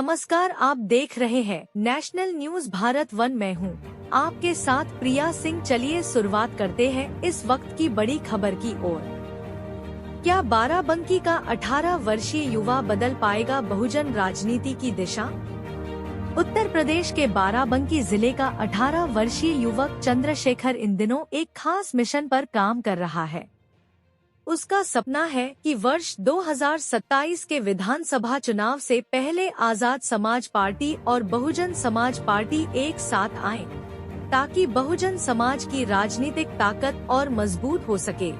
नमस्कार, आप देख रहे हैं नेशनल न्यूज भारत 1। मैं हूं आपके साथ प्रिया सिंह। चलिए शुरुआत करते हैं इस वक्त की बड़ी खबर की ओर। क्या बाराबंकी का 18 वर्षीय युवा बदल पाएगा बहुजन राजनीति की दिशा? उत्तर प्रदेश के बाराबंकी जिले का 18 वर्षीय युवक चंद्रशेखर इन दिनों एक खास मिशन पर काम कर रहा है। उसका सपना है कि वर्ष 2027 के विधानसभा चुनाव से पहले आजाद समाज पार्टी और बहुजन समाज पार्टी एक साथ आएं, ताकि बहुजन समाज की राजनीतिक ताकत और मजबूत हो सके।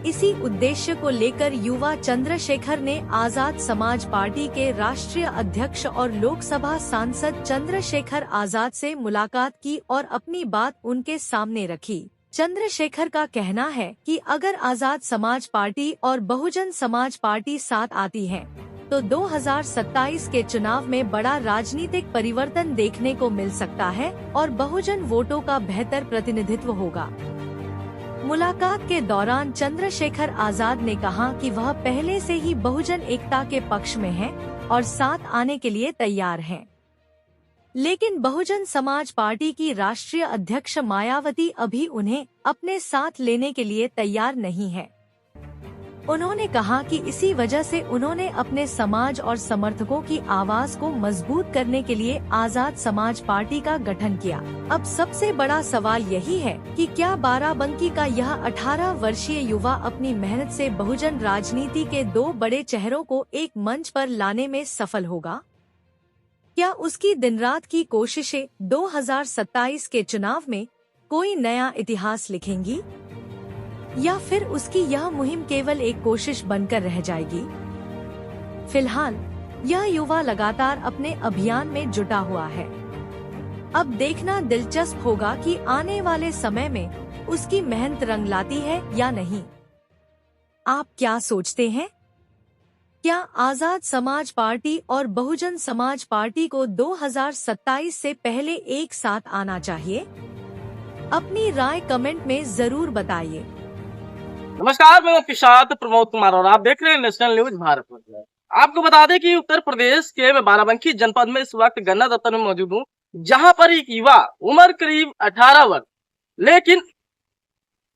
इसी उद्देश्य को लेकर युवा चंद्रशेखर ने आजाद समाज पार्टी के राष्ट्रीय अध्यक्ष और लोकसभा सांसद चंद्रशेखर आजाद से मुलाकात की और अपनी बात उनके सामने रखी। चंद्रशेखर का कहना है कि अगर आजाद समाज पार्टी और बहुजन समाज पार्टी साथ आती है, तो 2027 के चुनाव में बड़ा राजनीतिक परिवर्तन देखने को मिल सकता है और बहुजन वोटों का बेहतर प्रतिनिधित्व होगा। मुलाकात के दौरान चंद्रशेखर आजाद ने कहा कि वह पहले से ही बहुजन एकता के पक्ष में है और साथ आने के लिए तैयार हैं। लेकिन बहुजन समाज पार्टी की राष्ट्रीय अध्यक्ष मायावती अभी उन्हें अपने साथ लेने के लिए तैयार नहीं है। उन्होंने कहा कि इसी वजह से उन्होंने अपने समाज और समर्थकों की आवाज को मजबूत करने के लिए आजाद समाज पार्टी का गठन किया। अब सबसे बड़ा सवाल यही है कि क्या बाराबंकी का यह 18 वर्षीय युवा अपनी मेहनत से बहुजन राजनीति के दो बड़े चेहरों को एक मंच पर लाने में सफल होगा? क्या उसकी दिन रात की कोशिशें 2027 के चुनाव में कोई नया इतिहास लिखेंगी, या फिर उसकी यह मुहिम केवल एक कोशिश बनकर रह जाएगी? फिलहाल यह युवा लगातार अपने अभियान में जुटा हुआ है। अब देखना दिलचस्प होगा कि आने वाले समय में उसकी मेहनत रंग लाती है या नहीं। आप क्या सोचते हैं? क्या आजाद समाज पार्टी और बहुजन समाज पार्टी को 2027 से पहले एक साथ आना चाहिए? अपनी राय कमेंट में जरूर बताइए। नमस्कार, मैं किशात प्रमोद कुमार और आप देख रहे हैं नेशनल न्यूज भारत। आपको बता दें कि उत्तर प्रदेश के बाराबंकी जनपद में इस वक्त गन्ना दफ्तर में मौजूद हूँ, जहां पर एक युवा उम्र करीब 18 वर्ष, लेकिन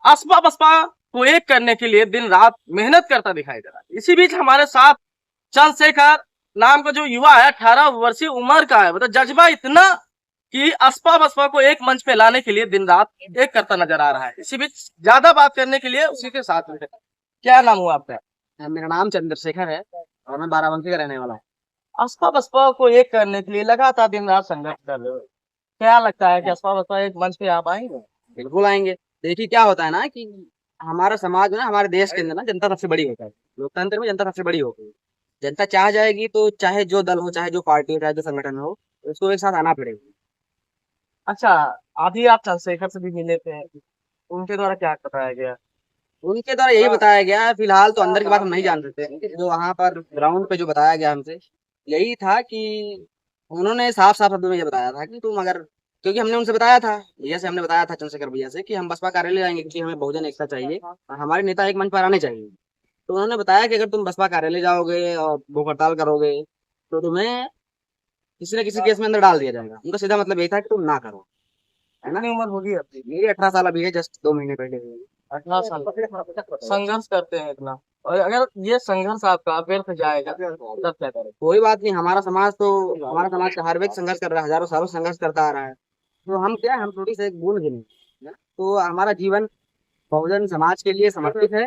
असपा बसपा को एक करने के लिए दिन रात मेहनत करता दिखाई दे रहा है। इसी बीच हमारे साथ चंद्रशेखर नाम का जो युवा है, 18 वर्षीय उम्र का है, मतलब जज्बा इतना कि असपा बसपा को एक मंच पे लाने के लिए दिन रात एक करता नजर आ रहा है। इसी बीच ज्यादा बात करने के लिए उसी के साथ में, क्या नाम हुआ आपका? मेरा नाम चंद्रशेखर है और मैं बाराबंकी का रहने वाला हूँ। असपा बसपा को एक करने के लिए लगातार दिन रात संघर्ष कर रहे हो, क्या लगता है कि असपा बसपा एक मंच पे आप आएंगे? बिल्कुल आएंगे। देखिए क्या होता है ना कि हमारा समाज में, हमारे देश के अंदर ना जनता सबसे बड़ी होता है। लोकतंत्र में जनता सबसे बड़ी होती है। जनता चाह जाएगी तो चाहे जो दल हो, चाहे जो पार्टी हो, चाहे जो संगठन हो, उसको एक साथ आना पड़ेगा। अच्छा, अभी आप चंद्रशेखर से भी मिले थे, उनके द्वारा क्या बताया गया? उनके द्वारा यही बताया गया है, फिलहाल तो अंदर की बात हम नहीं जान सकते। जो वहाँ पर ग्राउंड पे जो बताया गया हमसे, यही था कि उन्होंने साफ साफ शब्दों में ये बताया था कि तुम अगर, क्योंकि हमने उनसे बताया था, भैया से हमने बताया था, चंद्रशेखर भैया से, कि हम बसपा कार्यालय जाएंगे क्योंकि हमें बहुजन एकता चाहिए और हमारे नेता एक मंच पर आने चाहिए। तो उन्होंने बताया कि अगर तुम बसपा कार्यालय जाओगे और भूख हड़ताल करोगे तो तुम्हें किसी न किसी केस में अंदर डाल दिया जाएगा। उनका सीधा मतलब यही था कि तुम ना करो, है ना। कितनी उम्र होगी आपकी? मेरी 18 साल अभी है, जस्ट 2 महीने पहले हुई है। 18 साल। संघर्ष करते हैं इतना, और अगर ये संघर्ष आपका व्यर्थ जाएगा तब क्या करें? कोई बात नहीं, हमारा समाज का हर व्यक्ति संघर्ष कर रहा है, हजारों सालों से संघर्ष करता आ रहा है। तो हम क्या है, हम थोड़ी से एक बूंद गिने। तो हमारा जीवन बहुजन समाज के लिए समर्पित है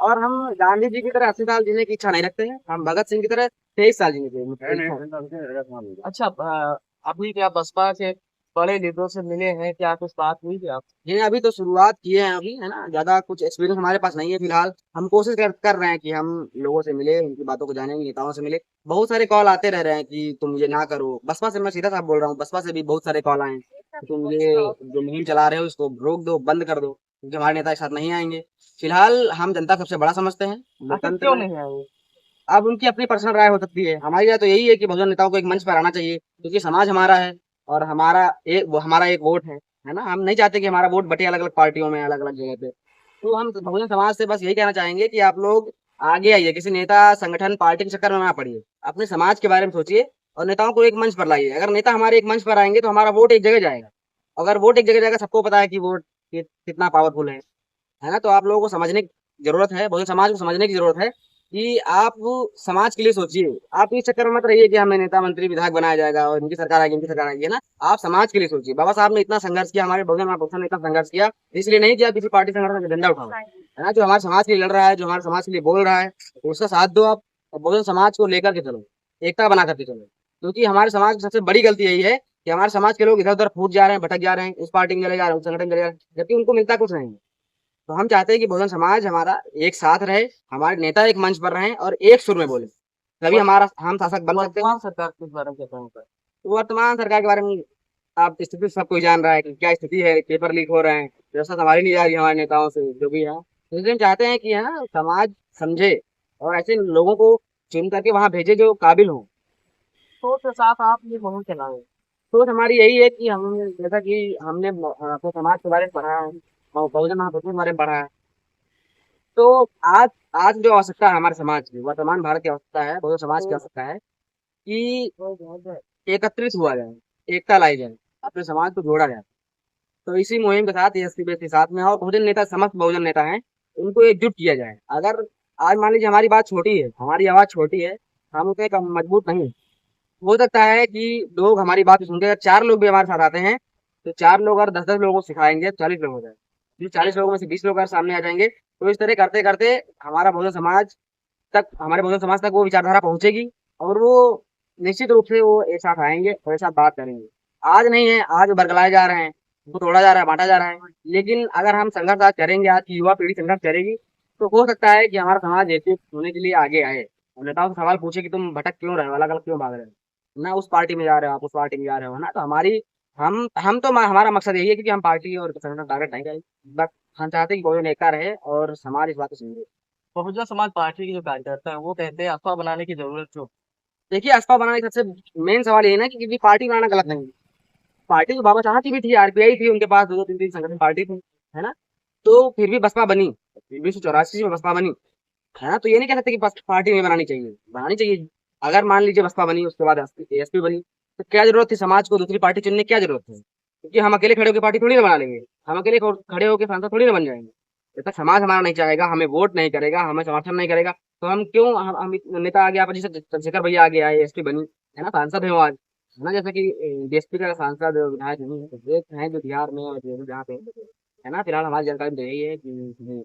और हम गांधी जी की तरह 80 साल जीने की इच्छा नहीं रखते हैं। हम भगत सिंह की तरह 23 साल जीने की। अच्छा, अभी क्या बसपा के बड़े लीडरों से मिले हैं, क्या कुछ बात हुई थी आप? ये अभी तो शुरुआत किए हैं, अभी है ना, ज्यादा कुछ एक्सपीरियंस हमारे पास नहीं है। फिलहाल हम कोशिश कर रहे हैं कि हम लोगों से मिले, उनकी बातों को जाने, नेताओं से मिले। बहुत सारे कॉल आते रह रहे हैं कि तुम ये ना करो। बसपा से मैं सीधा साफ बोल रहा हूँ, बसपा से भी बहुत सारे कॉल आए कि तुम ये जो मुहिम चला रहे हो इसको रोक दो, बंद कर दो, क्योंकि हमारे नेता के साथ नहीं आएंगे। फिलहाल हम जनता सबसे बड़ा समझते हैं लोकतंत्र क्यों में। नहीं आए? अब उनकी अपनी पर्सनल राय हो सकती है, हमारी राय तो यही है कि बहुजन नेताओं को एक मंच पर आना चाहिए, क्योंकि समाज हमारा है और हमारा एक वोट है ना। हम नहीं चाहते कि हमारा वोट बटे अलग अलग पार्टियों में, अलग अलग जगह पे। तो हम बहुजन समाज से बस यही कहना चाहेंगे कि आप लोग आगे आइए, किसी नेता, संगठन, पार्टी के चक्कर में ना पड़िए, अपने समाज के बारे में सोचिए और नेताओं को एक मंच पर लाइए। अगर नेता हमारे एक मंच पर आएंगे तो हमारा वोट एक जगह जाएगा। अगर वोट एक जगह जाएगा, सबको पता है कि वोट कितना पावरफुल है ना। तो आप लोगों को समझने की जरूरत है, बहुजन समाज को समझने की जरूरत है कि आप समाज के लिए सोचिए। आप इस चक्कर में मत रहिए कि हमें नेता मंत्री विधायक बनाया जाएगा और इनकी सरकार आएगी, इनकी सरकार आएगी, है ना। आप समाज के लिए सोचिए। बाबा साहब ने इतना संघर्ष किया, हमारे बहुजन महापुरुषों ने इतना संघर्ष किया, इसलिए नहीं किया किसी पार्टी संगठन का झंडा उठाओ, है ना। जो हमारे समाज के लिए लड़ रहा है, जो हमारे समाज के लिए बोल रहा है, तो उसका साथ दो आप। और बहुजन समाज को लेकर के चलो, एकता बना करके चलो। क्योंकि हमारे समाज की सबसे बड़ी गलती यही है कि हमारे समाज के लोग इधर उधर फूट जा रहे हैं, भटक जा रहे हैं, उस पार्टी में चले जा रहे हैं, उस संगठन में चले जा रहे हैं, जबकि उनको मिलता कुछ नहीं है। तो हम चाहते हैं कि बहुजन समाज हमारा एक साथ रहे, हमारे नेता एक मंच पर रहें और एक सुर में बोले, तभी हमारा हम शासक बन सकते हैं। वर्तमान सरकार के बारे में क्या कहूँगा? तो वर्तमान सरकार के बारे में आप स्थिति सब कोई जान रहा है कि क्या स्थिति है, पेपर लीक हो रहे हैं, व्यवस्था संभाली नहीं जा रही है हमारे नेताओं से, जो भी है। तो इसलिए हम चाहते हैं कि है ना, समाज समझे और ऐसे लोगों को चुन करके वहां भेजे जो काबिल हों। सोच के साथ आप ये मुहिम चलाएं। सोच हमारी यही है कि हम, जैसा कि हमने अपने समाज के बारे में पढ़ा है, बहुजन महापुरुषों के बारे में पढ़ा है, तो आज आज जो आवश्यकता है हमारे समाज की, वर्तमान भारत की आवश्यकता है, बहुजन समाज की आवश्यकता है कि एकत्रित हुआ जाए, एकता लाई जाए, अपने समाज को जोड़ा जाए। तो इसी मुहिम के साथ एसपी के साथ में और बहुजन नेता, समस्त बहुजन नेता हैं, उनको एकजुट किया जाए। अगर आज मान लीजिए हमारी बात छोटी है, हमारी आवाज छोटी है, हम उतने कम मजबूत नहीं, हो सकता है कि लोग हमारी बात सुनकर अगर 4 लोग भी हमारे साथ आते हैं, तो 4 लोग और 10-10 लोगों को सिखाएंगे, 40 लोग हो जाए। जो 40 लोगों में से 20 लोग अगर सामने आ जाएंगे, तो इस तरह करते करते हमारा बहुजन समाज हमारे बहुजन समाज तक वो विचारधारा पहुंचेगी और वो निश्चित रूप से वो एक साथ आएंगे और एक साथ बात करेंगे। आज नहीं है, आज बरगलाए जा रहे हैं, उनको तोड़ा जा रहा है, बांटा जा रहा है, लेकिन अगर हम संघर्ष आज करेंगे, आज की युवा पीढ़ी संघर्ष करेगी, तो हो सकता है कि हमारा समाज एकजुट होने के लिए आगे आए और नेताओं से सवाल पूछे कि तुम भटक क्यों रहे हो, अलग अलग क्यों भाग रहे हो, ना उस पार्टी में जा रहे हो, आप उस पार्टी में जा रहे हो, है ना। तो हमारा मकसद यही है कि हम पार्टी और संगठन टारगेट नहीं करें, बस हम चाहते हैं कि बहुजन एकता रहे और समाज इस बात को समझे। बहुजन समाज पार्टी के जो कार्यकर्ता हैं वो कहते हैं अफवाह बनाने की जरूरत क्यों? देखिए, अफवाह बनाने का सबसे मेन सवाल ये है ना कि किसी पार्टी बनाना गलत नहीं है। पार्टी तो बाबा साहब की भी थी, आरपीआई थी, उनके पास 2-2 3-3 संगठन पार्टी थी, है ना। तो फिर भी बसपा बनी, 1984 में बसपा बनी, है ना। तो ये नहीं कह सकते कि बस पार्टी नहीं बनानी चाहिए, बनानी चाहिए। अगर मान लीजिए बसपा बनी, उसके बाद एएसपी बनी, तो क्या जरूरत थी समाज को दूसरी पार्टी चुनने की, क्या जरूरत है? क्योंकि हम अकेले खड़े होकर पार्टी थोड़ी ना बना लेंगे, हम अकेले खड़े होकर सांसद थोड़ी ना बन जाएंगे। जब तक समाज हमारा नहीं चाहेगा, हमें वोट नहीं करेगा, हमें समर्थन नहीं करेगा, तो हम क्यों, नेता आ गया, आप जैसे चंद्रशेखर भैया आगे आए, एसपी बनी, है ना, सांसद है वो आज, है ना। जैसे कि डीएसपी का सांसद विधायक नहीं है, तो एक है जो बिहार में और जो जहाँ पे, है ना। फिलहाल हमारी जानकारी में यही है कि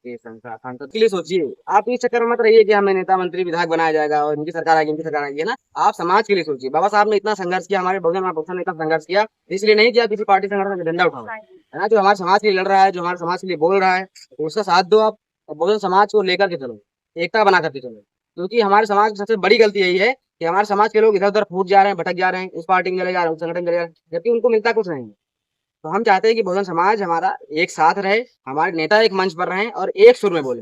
ये सांसद के लिए सोचिए। आप इस चक्कर में मत रहिए कि हमें नेता मंत्री विधायक बनाया जाएगा और इनकी सरकार आएगी, इनकी सरकार आएगी, है ना। आप समाज के लिए सोचिए। बाबा साहब ने इतना संघर्ष किया, हमारे बहुजन महापुरुषों ने इतना संघर्ष किया, इसलिए नहीं किया किसी पार्टी संगठन का झंडा उठाओ, है ना। जो हमारे समाज के लिए लड़ रहा है, जो हमारे समाज के लिए बोल रहा है, तो उसका साथ दो आप। और बहुजन समाज को लेकर के चलो, एकता बना करके चलो। क्योंकि हमारे समाज की सबसे बड़ी गलती यही है कि हमारे समाज के लोग इधर उधर फूट जा रहे हैं, भटक जा रहे हैं, उस पार्टी में चले जा रहे हैं, उस संगठन में चले जा रहे हैं, जबकि उनको मिलता कुछ नहीं है। तो हम चाहते हैं कि बहुजन समाज हमारा एक साथ रहे, हमारे नेता एक मंच पर रहें और एक सुर में बोले,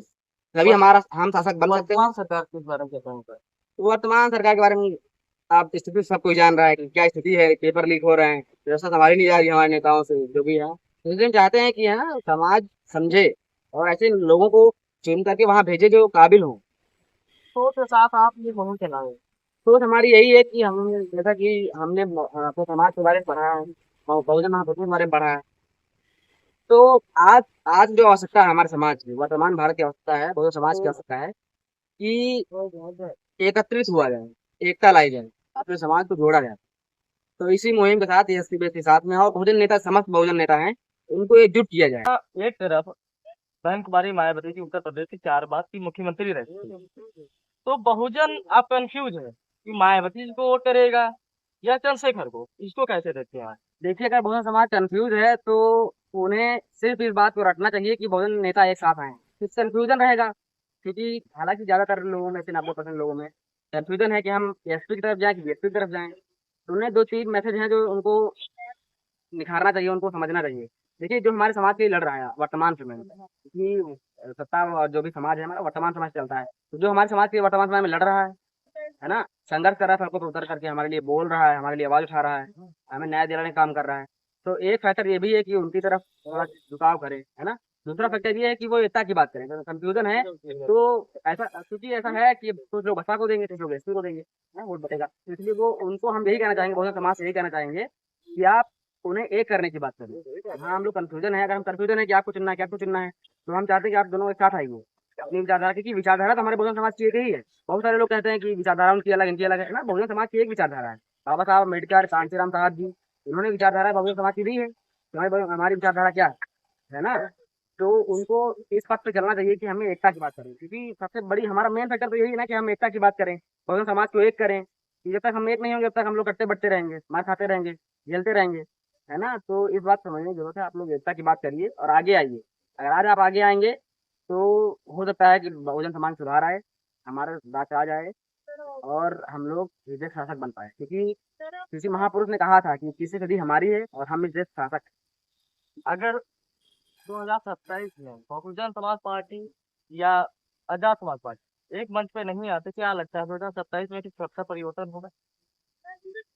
तभी हम शासक बन सकते हैं। वर्तमान सरकार के बारे में क्या कहूँगा? तो वर्तमान सरकार के बारे में आप स्थिति सब कोई जान रहा है कि क्या स्थिति है, पेपर लीक हो रहे हैं, व्यवस्था संभाली नहीं जा रही है हमारे नेताओं से, जो भी है। तो इसलिए हम चाहते हैं कि है ना, समाज समझे और ऐसे लोगों को चुन करके वहां भेजे जो काबिल हों। सोच के साथ आप ये मुहिम चलाएं। सोच हमारी यही है कि हम, जैसा कि हमने अपने समाज के बारे में पढ़ा है, बहुजन महापुरुषों के बारे में पढ़ा है, तो आज आज जो आवश्यकता है हमारे समाज की, वर्तमान भारत की आवश्यकता है, बहुजन समाज की आवश्यकता है कि एकत्रित हुआ जाए, एकता लाई जाए, अपने समाज को जोड़ा जाए। तो इसी मुहिम के साथ एसपी के साथ में और बहुजन नेता, समस्त बहुजन नेता हैं, उनको एकजुट किया जाए। एक तरफ बहन कुमारी मायावती जी उत्तर प्रदेश की 4 बार की मुख्यमंत्री रही थी, तो बहुजन अब कंफ्यूज है कि मायावती जी को वोट करेगा या चंद्रशेखर को, इसको कैसे देखते हैं? देखिए, अगर बहुजन समाज कंफ्यूज है तो उन्हें सिर्फ इस बात को रखना चाहिए कि बहुजन नेता एक साथ आए, इससे कंफ्यूजन रहेगा। क्योंकि हालांकि ज्यादातर लोगों में से 90% लोगों में कंफ्यूजन है कि हम एसपी की तरफ जाएं कि बीएसपी की तरफ जाएं। तो उन्हें 2-3 मैसेज हैं जो उनको निखारना चाहिए, उनको समझना चाहिए। देखिए, जो हमारे समाज के लिए लड़ रहा है वर्तमान समय में, कि सत्ता और जो भी समाज है हमारा, वर्तमान समाज चलता है, तो जो हमारे समाज के वर्तमान समय में लड़ रहा है ना, संघर्ष कर रहा है, सड़कों पर उतर करके हमारे लिए बोल रहा है, हमारे लिए आवाज उठा रहा है, हमें न्याय दिलाने का काम कर रहा है, तो एक फैक्टर ये भी है कि उनकी तरफ थोड़ा झुकाव करे, है ना। दूसरा फैक्टर ये है कि वो एकता की बात करें, तो कंफ्यूजन है। तो ऐसा, क्योंकि ऐसा है कि कुछ लोग बसपा को देंगे, कुछ लोग एसपी को देंगे, ना वोट बटेगा। तो इसलिए वो उनको हम यही कहना चाहेंगे, बहुजन समाज से यही कहना चाहेंगे कि आप उन्हें एक करने की बात करें। हाँ, हम लोग कंफ्यूजन है, अगर हम कंफ्यूजन है कि आपको चुनना है, क्या आपको चुनना है, तो हम चाहते हैं कि आप दोनों एक साथ आइए अपनी विचारधारा, क्योंकि विचारधारा तो हमारे बहुजन समाज की एक ही है। बहुत सारे लोग कहते हैं कि विचारधारा उनकी अलग, इनकी अलग है ना, बहुजन समाज की एक विचारधारा है। बाबा साहब अम्बेडकर, कांशीराम साहब जी, उन्होंने विचारधारा बहुजन समाज की दी है। तो हमारी विचारधारा क्या है ना, तो उनको इस बात पे चलना चाहिए कि हमें एकता की बात करें, क्योंकि सबसे बड़ी हमारा मेन फैक्टर तो यही है ना कि हम एकता की बात करें, बहुजन समाज को एक करें। कि जब तक हम एक नहीं होंगे, तब तक हम लोग कट्टे बट्टे रहेंगे, मार खाते रहेंगे, जलते रहेंगे, है ना। तो इस बात समझने की जरूरत है, आप लोग एकता की बात करिए और आगे आइए। अगर आज आप आगे आएंगे तो हो सकता है कि बहुजन समाज सुधार आए, हमारे राज आ जाए और हम लोग इस देश शासक बन पाए, क्योंकि किसी महापुरुष ने कहा था कि किसी सदी हमारी है और हम इस देश शासक हैं। अगर 2027 में बहुजन समाज पार्टी या आजाद समाज पार्टी एक मंच पे नहीं आते, क्या लगता है 2027 में कुछ सुरक्षा परिवर्तन होगा?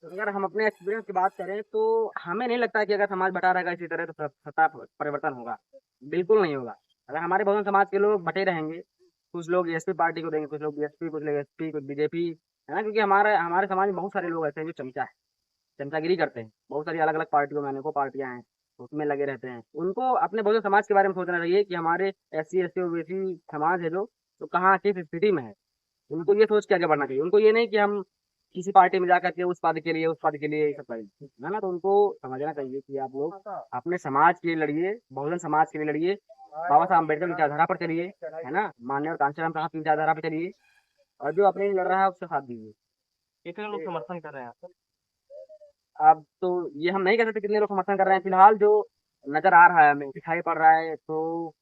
अगर हम अपने एक्सपीरियंस की बात करें तो हमें नहीं लगता है कि अगर समाज बटा रहेगा इसी तरह तो सत्ता परिवर्तन होगा, बिल्कुल नहीं होगा। अगर हमारे बहुजन समाज के लोग बटे रहेंगे, कुछ लोग एसपी पार्टी को देंगे, कुछ लोग बीएसपी, कुछ लोग एसपी, कुछ बीजेपी, है ना, क्योंकि हमारे हमारे समाज में बहुत सारे लोग ऐसे हैं जो चमचा है, चमचागिरी करते हैं। बहुत सारी अलग अलग पार्टियों में, अनेकों पार्टियां हैं, उसमें लगे रहते हैं। उनको अपने बहुजन समाज के बारे में सोचना चाहिए कि हमारे एससी एसटी ओबीसी समाज है जो, तो कहाँ किस स्थिति में है। उनको ये सोच के आगे बढ़ना चाहिए। उनको ये नहीं कि हम किसी पार्टी में जाकर के उस पद के लिए, उस पद के लिए ये सब करें, है ना। तो उनको समझना चाहिए कि आप लोग अपने समाज के लिए लड़िए, बहुजन समाज के लिए लड़िए, बाबा साहब अम्बेडकर की विचारधारा पर चलिए, है ना, माननीय और कांशीराम साहब की विचारधारा पर चलिए, और जो अपने लिए लड़ रहा है उससे साथ दीजिए। कितने लोग समर्थन कर रहे हैं आपका? अब तो ये हम नहीं कह सकते कितने लोग समर्थन कर रहे हैं, फिलहाल जो नजर आ रहा है, हमें दिखाई पड़ रहा है, तो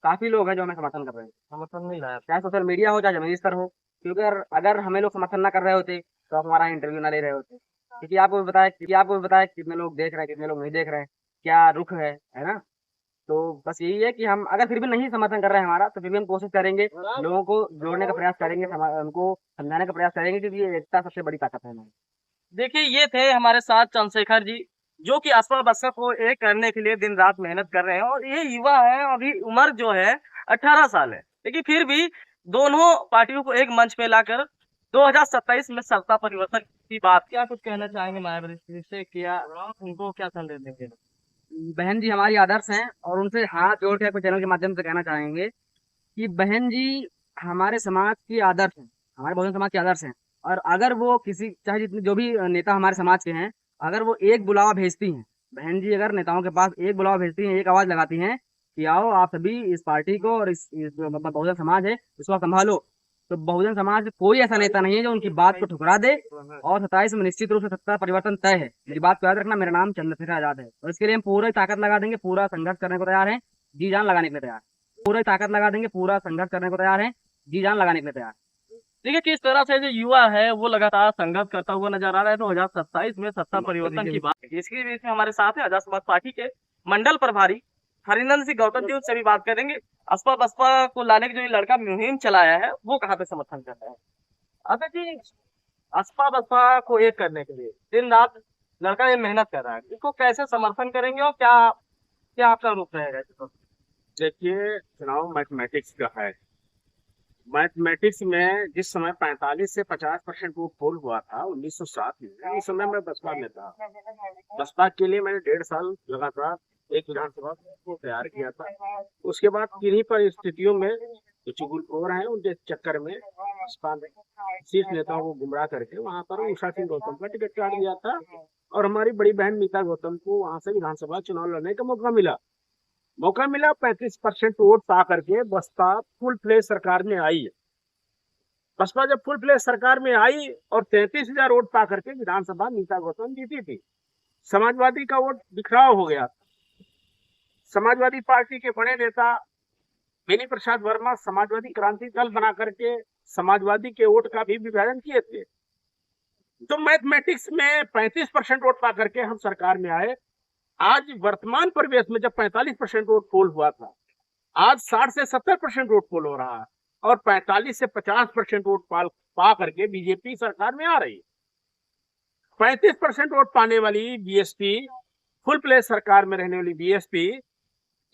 काफी लोग हैं जो हमें समर्थन कर रहे हैं। समर्थन नहीं रहा है? चाहे सोशल मीडिया हो, चाहे जमीनी स्तर हो, क्योंकि अगर हमें लोग समर्थन ना कर रहे होते तो आप हमारा इंटरव्यू ना ले रहे होते, क्योंकि आपको भी बताया कितने लोग देख रहे हैं, कितने लोग नहीं देख रहे हैं, क्या रुख है ना। तो बस यही है कि हम अगर फिर भी नहीं समर्थन कर रहे हैं हमारा, तो फिर भी हम कोशिश करेंगे, लोगों को जोड़ने का प्रयास करेंगे, उनको समझाने का प्रयास करेंगे, क्योंकि ये एकता सबसे बड़ी ताकत है हमारी। देखिए, ये थे हमारे साथ चंद्रशेखर जी, जो कि असपा बसपा को एक करने के लिए दिन रात मेहनत कर रहे हैं। और ये युवा है, अभी उम्र जो है 18 साल है, लेकिन फिर भी दोनों पार्टियों को एक मंच पे लाकर 2027 में सत्ता परिवर्तन की बात। क्या कुछ कहना चाहेंगे मायावती से, क्या उनको क्या संदेश देंगे? बहन जी हमारी आदर्श हैं, और उनसे हाथ जोड़ के आपको चैनल के माध्यम से कहना चाहेंगे कि बहन जी हमारे समाज की आदर्श हैं, हमारे बहुजन समाज के आदर्श हैं। और अगर वो किसी, चाहे जितने जो भी नेता हमारे समाज के हैं, अगर वो एक बुलावा भेजती हैं, बहन जी अगर नेताओं के पास एक बुलावा भेजती हैं, एक आवाज लगाती हैं कि आओ आप सभी इस पार्टी को और इस मतलब बहुजन समाज है इसको आप संभालो, तो बहुजन समाज में कोई ऐसा नेता नहीं है जो उनकी बात को ठुकरा दे। और 27 में निश्चित रूप से सत्ता परिवर्तन तय है। मेरी बात को याद रखना, मेरा नाम चंद्रशेखर आजाद है, और इसके लिए हम पूरी ताकत लगा देंगे, पूरा संघर्ष करने को तैयार हैं, जी जान लगाने के लिए तैयार, पूरी ताकत लगा देंगे, पूरा संघर्ष करने को तैयार हैं, जी जान लगाने के लिए तैयार। देखिए, किस तरह से जो युवा है वो लगातार संघर्ष करता हुआ नजर आ रहा है। 2027 में सत्ता परिवर्तन की बात, इसके बीच में हमारे साथ है आजाद समाज पार्टी के मंडल प्रभारी हरिनंदन सिंह गौतम जी, उससे भी बात करेंगे। असपा बसपा को लाने की जो ये लड़का मुहिम चलाया है, वो कहाँ पे समर्थन कर रहा है? अबे जी, असपा बसपा को एक करने के लिए दिन रात लड़का ये मेहनत कर रहा है, इसको कैसे समर्थन करेंगे और क्या क्या आपका रुख रहेगा इसको? देखिए, चुनाव मैथमेटिक्स का है। मैथमेटिक्स में जिस समय 45 से 50% वोट पोल हुआ था 1907 में, उस समय मैं बसपा में था। बसपा के लिए मैंने 1.5 साल लगातार एक विधानसभा को तैयार किया था। उसके बाद किन्हीं परिस्थितियों में जो चुगलखोर हैं उनके चक्कर में बसपा ने शीर्ष नेताओं को गुमराह करके वहां पर उषा सिंह गौतम का टिकट काट दिया था, और हमारी बड़ी बहन मीता गौतम को वहां से विधानसभा चुनाव लड़ने का मौका मिला। 35% वोट पा करके बसपा फुल फ्लेज सरकार में आई है। बसपा जब फुल फ्लेज सरकार में आई और 33,000 वोट पा करके विधानसभा मीता गौतम जीती थी, समाजवादी का वोट बिखराव हो गया। समाजवादी पार्टी के बड़े नेता बेनी प्रसाद वर्मा समाजवादी क्रांति दल बना करके समाजवादी के वोट का भी विभाजन किए थे। तो मैथमेटिक्स में 35% वोट पा करके हम सरकार में आए। आज वर्तमान परिवेश में जब 45% वोट पोल हुआ था, आज 60 से 70% वोट पोल हो रहा है, और 45 से 50% वोट पा करके बीजेपी सरकार में आ रही है। 35% वोट पाने वाली बीएसपी, फुल प्लेस सरकार में रहने वाली बीएसपी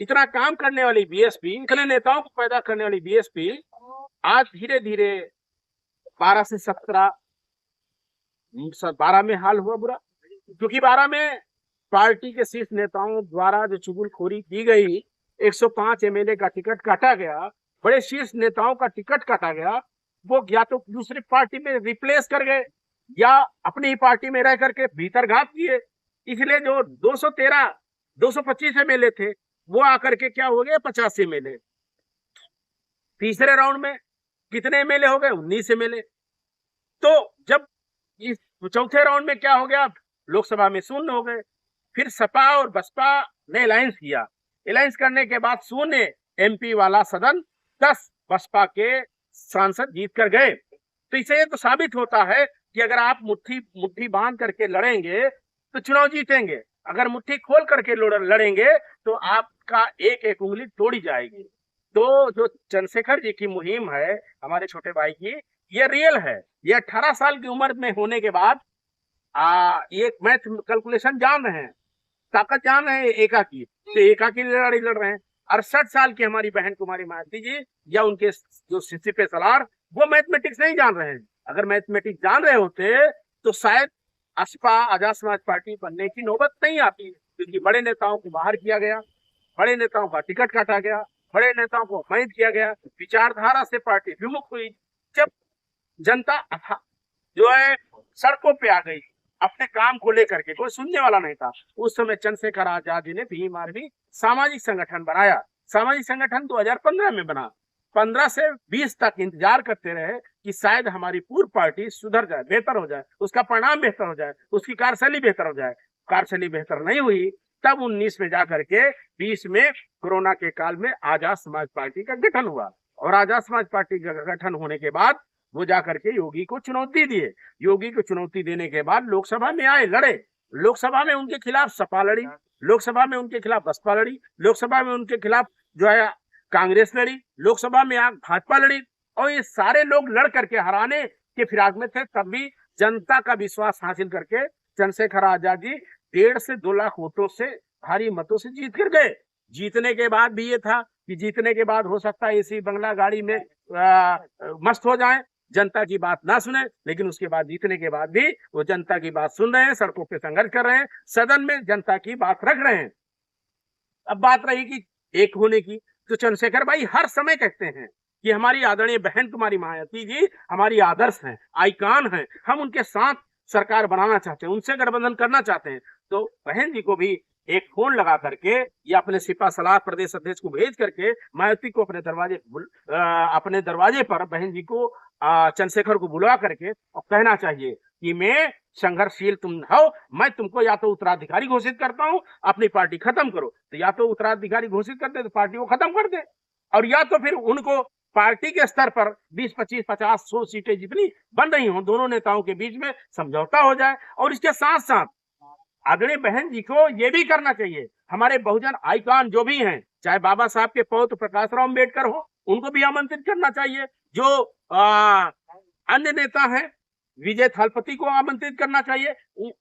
इतना काम करने वाली बीएसपी, इतने नेताओं को पैदा करने वाली बीएसपी आज धीरे धीरे 12 से 17, 12 में हाल हुआ बुरा, क्योंकि 12 में पार्टी के शीर्ष नेताओं द्वारा जो चुगलखोरी की गई, 105 एमएलए का टिकट काटा गया, बड़े शीर्ष नेताओं का टिकट काटा गया, वो या तो दूसरी पार्टी में रिप्लेस कर गए या अपनी ही पार्टी में रह करके भीतरघात किए। इसलिए जो 213, 225 एमएलए थे वो आकर के क्या हो गए, 50 एमएलए। तीसरे राउंड में कितने एमएलए हो गए, 19 एमएलए। तो जब इस चौथे राउंड में क्या हो गया, लोकसभा में शून्य हो गए। फिर सपा और बसपा ने अलायंस किया, अलायंस करने के बाद शून्य एमपी वाला सदन 10 बसपा के सांसद जीत कर गए। तो इससे ये तो साबित होता है कि अगर आप मुट्ठी बांध करके लड़ेंगे तो चुनाव जीतेंगे, अगर मुट्ठी खोल करके लड़ेंगे तो आपका एक एक उंगली तोड़ी जाएगी। तो जो चंद्रशेखर जी की मुहिम है, हमारे छोटे भाई की, ये रियल है। ये 18 साल की उम्र में होने के बाद ये मैथ कैलकुलेशन जान रहे हैं, ताकत जान रहे हैं एका की, तो एका की लड़ाई लड़ रहे हैं। 68 साल की हमारी बहन कुमारी मायावती जी या उनके जो सिपे सलार, वो मैथमेटिक्स नहीं जान रहे हैं। अगर मैथमेटिक्स जान रहे होते तो शायद असपा आजाद समाज पार्टी बनने की नौबत नहीं आती, क्योंकि बड़े नेताओं को बाहर किया गया, बड़े नेताओं का टिकट काटा गया, बड़े नेताओं को अपमानित किया गया, विचारधारा से पार्टी विमुख हुई। जब जनता जो है सड़कों पे आ गई अपने काम को लेकर के, कोई सुनने वाला नहीं था। उस समय चंद्रशेखर आजाद जी ने भीम आर्मी सामाजिक संगठन बनाया। सामाजिक संगठन 2015 में बना। 15 से 20 तक इंतजार करते रहे कि शायद हमारी पूर्व पार्टी सुधर जाए, बेहतर हो जाए, उसका परिणाम बेहतर हो जाए, उसकी कार्यशैली बेहतर हो जाए। कार्यशैली बेहतर नहीं हुई। तब 19 में जाकर के 20 में कोरोना के काल में आजाद समाज पार्टी का गठन हुआ, और आजाद समाज पार्टी का गठन होने के बाद वो जाकर के योगी को चुनौती दिए। योगी को चुनौती देने के बाद लोकसभा में आए, लड़े। लोकसभा में उनके खिलाफ सपा लड़ी, लोकसभा में उनके खिलाफ बसपा लड़ी, लोकसभा में उनके खिलाफ जो है कांग्रेस लड़ी, लोकसभा में भाजपा लड़ी, और ये सारे लोग लड़ करके हराने के फिराक में थे। तब भी जनता का विश्वास हासिल करके चंद्रशेखर आजाद जी 1.5 से 2 लाख वोटों से, भारी मतों से जीत कर गए। जीतने के बाद भी ये था कि जीतने के बाद हो सकता है एसी बंगला गाड़ी में मस्त हो जाए, जनता की बात ना सुने, लेकिन उसके बाद जीतने के बाद भी वो जनता की बात सुन रहे हैं, सड़कों पे संघर्ष कर रहे हैं, सदन में जनता की बात रख रहे हैं। अब बात रही कि एक होने की, तो चंद्रशेखर भाई हर समय कहते हैं कि हमारी आदरणीय बहन कुमारी मायावती जी हमारी आदर्श हैं, आइकॉन हैं, हम उनके साथ सरकार बनाना चाहते हैं, उनसे गठबंधन करना चाहते हैं। तो बहन जी को भी एक फोन लगा करके या अपने सिपा सलाह प्रदेश अध्यक्ष को भेज करके मायावती को अपने दरवाजे पर बहन जी को चंद्रशेखर को बुलवा करके और कहना चाहिए कि मैं संघर्षशील तुम हो, मैं तुमको या तो उत्तराधिकारी घोषित करता हूं, अपनी पार्टी खत्म करो। तो या तो उत्तराधिकारी घोषित कर दे तो पार्टी को खत्म कर दे, और या तो फिर उनको पार्टी के स्तर पर 20, 25, 50, 100 सीटें जितनी बन रही हो, दोनों नेताओं के बीच में समझौता हो जाए। और इसके साथ साथ आदरणीय बहन जी को यह भी करना चाहिए, हमारे बहुजन आइकॉन जो भी हैं, चाहे बाबा साहब के पौत्र प्रकाश राव अम्बेडकर हो, उनको भी आमंत्रित करना चाहिए। जो अन्य नेता हैं, विजय थालपति को आमंत्रित करना चाहिए,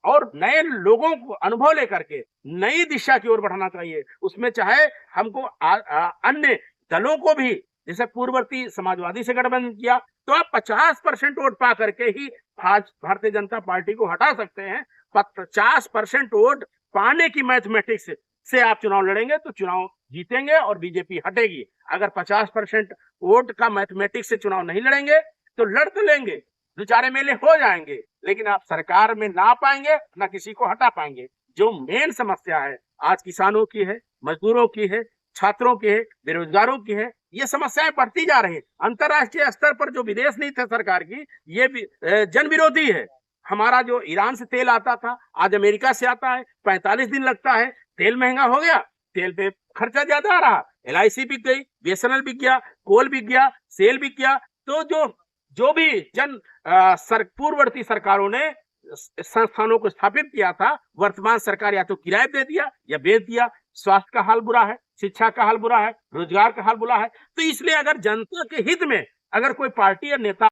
और नए लोगों को अनुभव लेकर के नई दिशा की ओर बढ़ाना चाहिए। उसमें चाहे हमको अन्य दलों को भी, जैसे पूर्ववर्ती समाजवादी से गठबंधन किया तो आप 50% वोट पा करके ही भारतीय जनता पार्टी को हटा सकते हैं। 50% वोट पाने की मैथमेटिक्स से आप चुनाव लड़ेंगे तो चुनाव जीतेंगे और बीजेपी हटेगी। अगर 50% वोट का मैथमेटिक्स से चुनाव नहीं लड़ेंगे तो लड़ तो लेंगे, 2-4 एमएलए हो जाएंगे, लेकिन आप सरकार में ना पाएंगे, ना किसी को हटा पाएंगे। जो मेन समस्या है आज किसानों की है, मजदूरों की है, छात्रों की है, बेरोजगारों की है, ये समस्याएं बढ़ती जा रही है। अंतरराष्ट्रीय स्तर पर जो विदेश नीति है सरकार की, ये भी जन विरोधी है। हमारा जो ईरान से तेल आता था, आज अमेरिका से आता है, 45 दिन लगता है, तेल महंगा हो गया, तेल पे खर्चा ज्यादा आ रहा, LIC बिक गई, BSNL बिक गया, कोल बिक गया, सेल बिक गया। तो जो भी पूर्ववर्ती सरकारों ने संस्थानों को स्थापित किया था, वर्तमान सरकार या तो किराए दे दिया या बेच दिया। स्वास्थ्य का हाल बुरा है, शिक्षा का हाल बुरा है, रोजगार का हाल बुरा है। तो इसलिए अगर जनता के हित में अगर कोई पार्टी या नेता